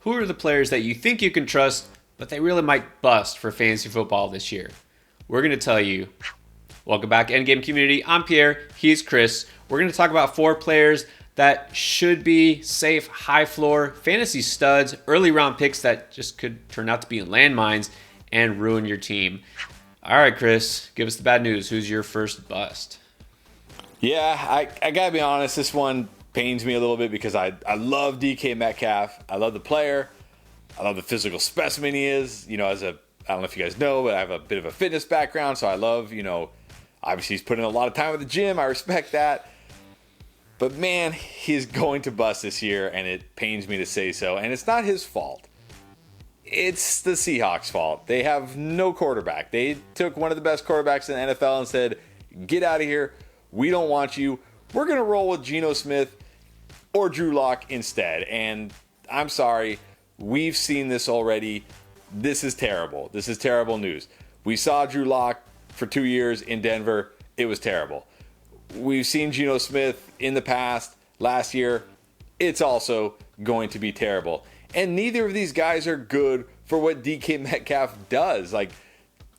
who are the players that you think you can trust, but they really might bust for fantasy football this year? We're going to tell you. Welcome back, Endgame community. I'm Pierre. He's Chris. We're going to talk about 4 players that should be safe, high floor, fantasy studs, early round picks that just could turn out to be landmines and ruin your team. All right, Chris, give us the bad news. Who's your first bust? Yeah, I got to be honest. This one pains me a little bit because I love DK Metcalf. I love the player. I love the physical specimen he is. I don't know if you guys know, but I have a bit of a fitness background. So I love, obviously he's putting in a lot of time at the gym. I respect that. But man, he's going to bust this year, and it pains me to say so. And it's not his fault. It's the Seahawks' fault. They have no quarterback. They took one of the best quarterbacks in the NFL and said, get out of here. We don't want you. We're going to roll with Geno Smith or Drew Lock instead. And I'm sorry, we've seen this already. This is terrible. This is terrible news. We saw Drew Lock for 2 years in Denver. It was terrible. We've seen Geno Smith in the past, last year. It's also going to be terrible. And neither of these guys are good for what DK Metcalf does.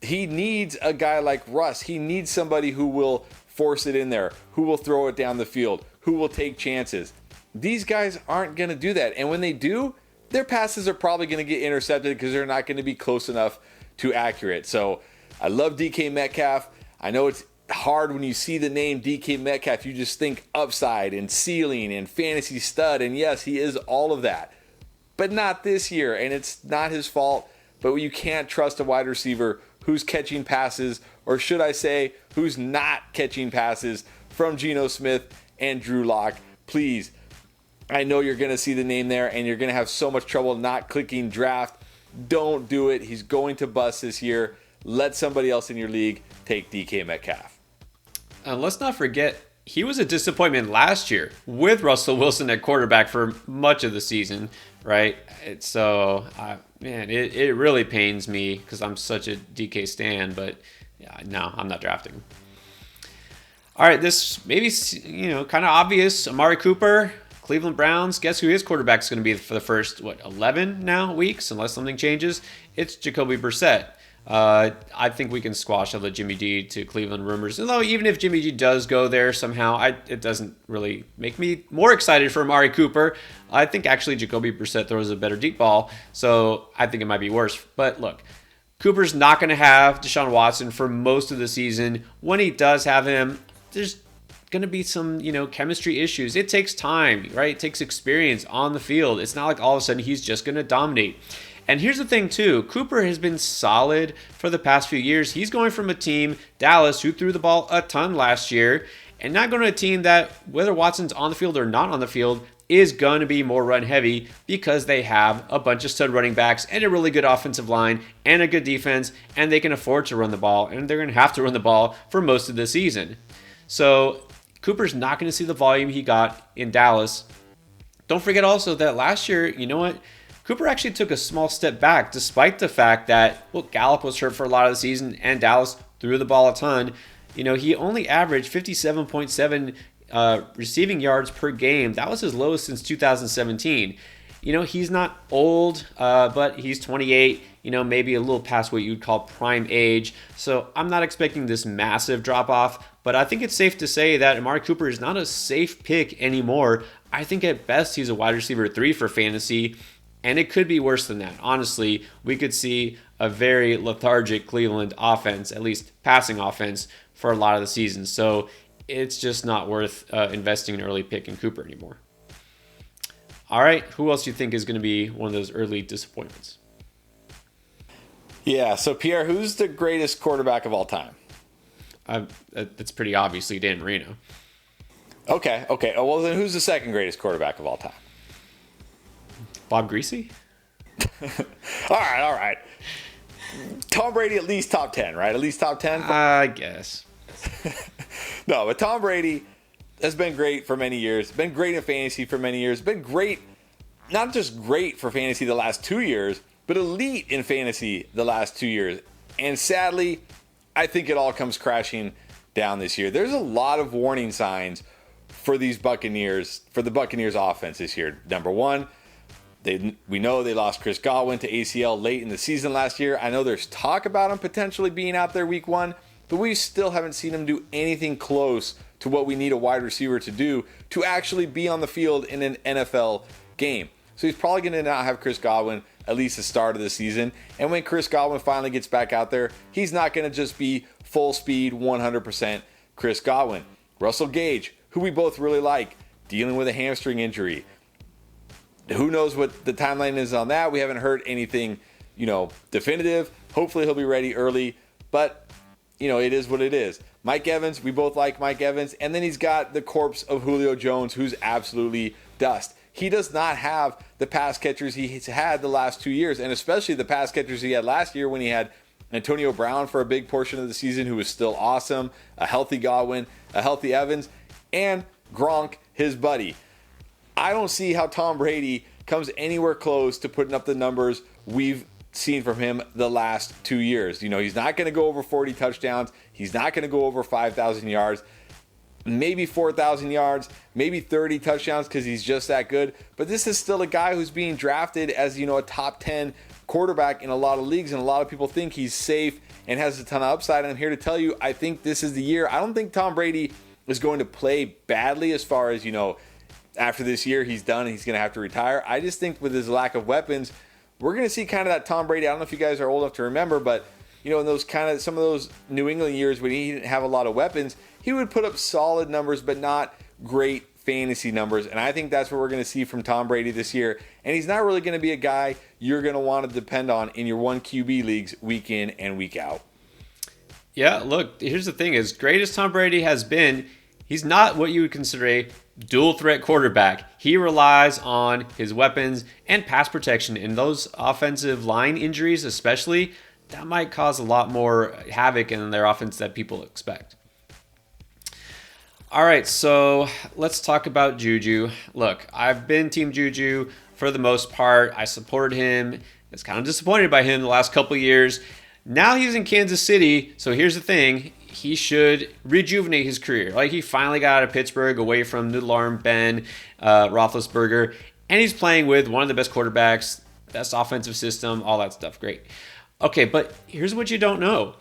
He needs a guy like Russ. He needs somebody who will force it in there, who will throw it down the field, who will take chances. These guys aren't going to do that. And when they do, their passes are probably going to get intercepted because they're not going to be close enough to accurate. So I love DK Metcalf. I know it's hard when you see the name DK Metcalf. You just think upside and ceiling and fantasy stud. And yes, he is all of that. But not this year, and it's not his fault. But you can't trust a wide receiver who's catching passes, or should I say, who's not catching passes from Geno Smith and Drew Lock. Please, I know you're going to see the name there, and you're going to have so much trouble not clicking draft. Don't do it. He's going to bust this year. Let somebody else in your league take DK Metcalf. And let's not forget, he was a disappointment last year with Russell Wilson at quarterback for much of the season, right? It really pains me because I'm such a DK stan, but yeah, no, I'm not drafting him. All right, this maybe, kind of obvious. Amari Cooper, Cleveland Browns. Guess who his quarterback is going to be for the first, 11 now weeks, unless something changes? It's Jacoby Brissett. I think we can squash all the Jimmy G to Cleveland rumors. Although even if Jimmy G does go there somehow, it doesn't really make me more excited for Amari Cooper. I think actually Jacoby Brissett throws a better deep ball, so I think it might be worse. But look, Cooper's not going to have Deshaun Watson for most of the season. When he does have him, there's going to be some, chemistry issues. It takes time, right? It takes experience on the field. It's not like all of a sudden he's just going to dominate. And here's the thing, too. Cooper has been solid for the past few years. He's going from a team, Dallas, who threw the ball a ton last year, and not going to a team that, whether Watson's on the field or not on the field, is going to be more run heavy because they have a bunch of stud running backs and a really good offensive line and a good defense, and they can afford to run the ball, and they're going to have to run the ball for most of the season. So Cooper's not going to see the volume he got in Dallas. Don't forget also that last year, you know what? Cooper actually took a small step back despite the fact that, Gallup was hurt for a lot of the season and Dallas threw the ball a ton. He only averaged 57.7 receiving yards per game. That was his lowest since 2017. He's not old, but he's 28, maybe a little past what you'd call prime age. So I'm not expecting this massive drop off, but I think it's safe to say that Amari Cooper is not a safe pick anymore. I think at best he's a wide receiver 3 for fantasy. And it could be worse than that. Honestly, we could see a very lethargic Cleveland offense, at least passing offense, for a lot of the season. So it's just not worth investing an early pick in Cooper anymore. All right, who else do you think is going to be one of those early disappointments? Yeah, so Pierre, who's the greatest quarterback of all time? That's pretty obviously Dan Marino. Okay. Oh, well, then who's the second greatest quarterback of all time? Bob Greasy? All right. Tom Brady at least top 10, right? At least top 10? I guess. No, but Tom Brady has been great for many years. Been great in fantasy for many years. Been great, not just great for fantasy the last 2 years, but elite in fantasy the last 2 years. And sadly, I think it all comes crashing down this year. There's a lot of warning signs for these Buccaneers, for the Buccaneers offense this year. Number one, We know they lost Chris Godwin to ACL late in the season last year. I know there's talk about him potentially being out there week 1, but we still haven't seen him do anything close to what we need a wide receiver to do to actually be on the field in an NFL game. So he's probably going to not have Chris Godwin at least the start of the season. And when Chris Godwin finally gets back out there, he's not going to just be full speed 100% Chris Godwin. Russell Gage, who we both really like, dealing with a hamstring injury. Who knows what the timeline is on that? We haven't heard anything, definitive. Hopefully he'll be ready early, but it is what it is. Mike Evans, we both like Mike Evans, and then he's got the corpse of Julio Jones, who's absolutely dust. He does not have the pass catchers he's had the last 2 years, and especially the pass catchers he had last year when he had Antonio Brown for a big portion of the season, who was still awesome, a healthy Godwin, a healthy Evans, and Gronk, his buddy. I don't see how Tom Brady comes anywhere close to putting up the numbers we've seen from him the last 2 years. He's not going to go over 40 touchdowns. He's not going to go over 5,000 yards. Maybe 4,000 yards, maybe 30 touchdowns because he's just that good. But this is still a guy who's being drafted as, a top 10 quarterback in a lot of leagues, and a lot of people think he's safe and has a ton of upside. And I'm here to tell you, I think this is the year. I don't think Tom Brady is going to play badly as far as, after this year he's done and he's going to have to retire. I just think with his lack of weapons, we're going to see kind of that Tom Brady. I don't know if you guys are old enough to remember, but in those some of those New England years when he didn't have a lot of weapons, he would put up solid numbers, but not great fantasy numbers. And I think that's what we're going to see from Tom Brady this year. And he's not really going to be a guy you're going to want to depend on in your 1 QB leagues week in and week out. Yeah, look, here's the thing. As great as Tom Brady has been, he's not what you would consider a dual threat quarterback. He relies on his weapons and pass protection. And those offensive line injuries especially, that might cause a lot more havoc in their offense that people expect. All right, so let's talk about Juju. Look, I've been Team Juju for the most part. I supported him. I was kind of disappointed by him the last couple of years. Now he's in Kansas City, so here's the thing. He should rejuvenate his career. Like, he finally got out of Pittsburgh, away from noodle arm Ben Roethlisberger, and he's playing with one of the best quarterbacks, best offensive system, all that stuff. Great. Okay, but here's what you don't know.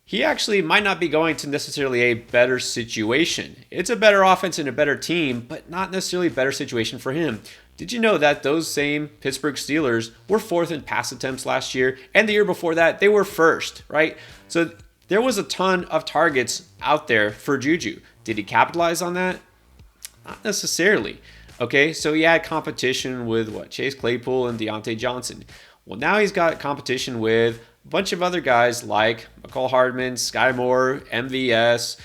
He actually might not be going to necessarily a better situation. It's a better offense and a better team, but not necessarily a better situation for him. Did you know that those same Pittsburgh Steelers were 4th in pass attempts last year, and the year before that, they were 1st, right? So there was a ton of targets out there for Juju. Did he capitalize on that? Not necessarily. Okay, so he had competition with Chase Claypool and Deontay Johnson. Well, now he's got competition with a bunch of other guys like McCall Hardman, Sky Moore, MVS,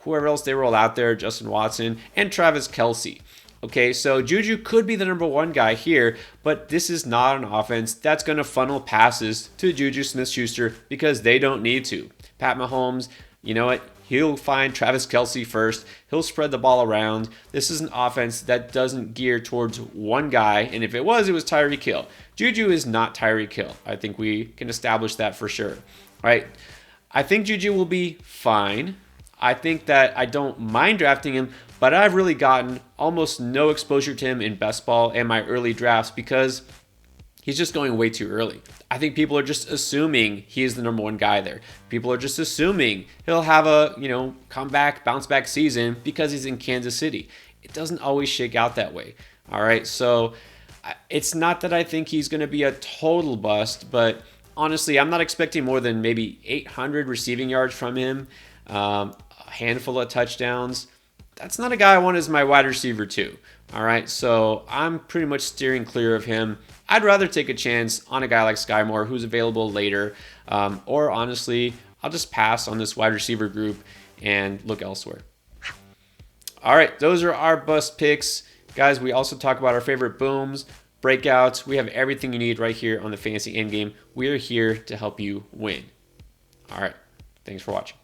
whoever else they roll out there, Justin Watson, and Travis Kelce. Okay, so Juju could be the number 1 guy here, but this is not an offense that's going to funnel passes to Juju Smith-Schuster because they don't need to. Pat Mahomes, you know what? He'll find Travis Kelce first. He'll spread the ball around. This is an offense that doesn't gear towards one guy, and if it was Tyreek Hill. Juju is not Tyreek Hill. I think we can establish that for sure. All right. I think Juju will be fine. I think that I don't mind drafting him, but I've really gotten almost no exposure to him in best ball and my early drafts because he's just going way too early. I think people are just assuming he is the number 1 guy there. People are just assuming he'll have a, comeback, bounce back season because he's in Kansas City. It doesn't always shake out that way. All right. So it's not that I think he's going to be a total bust, but honestly, I'm not expecting more than maybe 800 receiving yards from him, a handful of touchdowns. That's not a guy I want as my wide receiver too. All right, so I'm pretty much steering clear of him. I'd rather take a chance on a guy like Sky Moore who's available later, or honestly, I'll just pass on this wide receiver group and look elsewhere. All right, those are our bust picks. Guys, we also talk about our favorite booms, breakouts. We have everything you need right here on the Fantasy Endgame. We are here to help you win. All right, thanks for watching.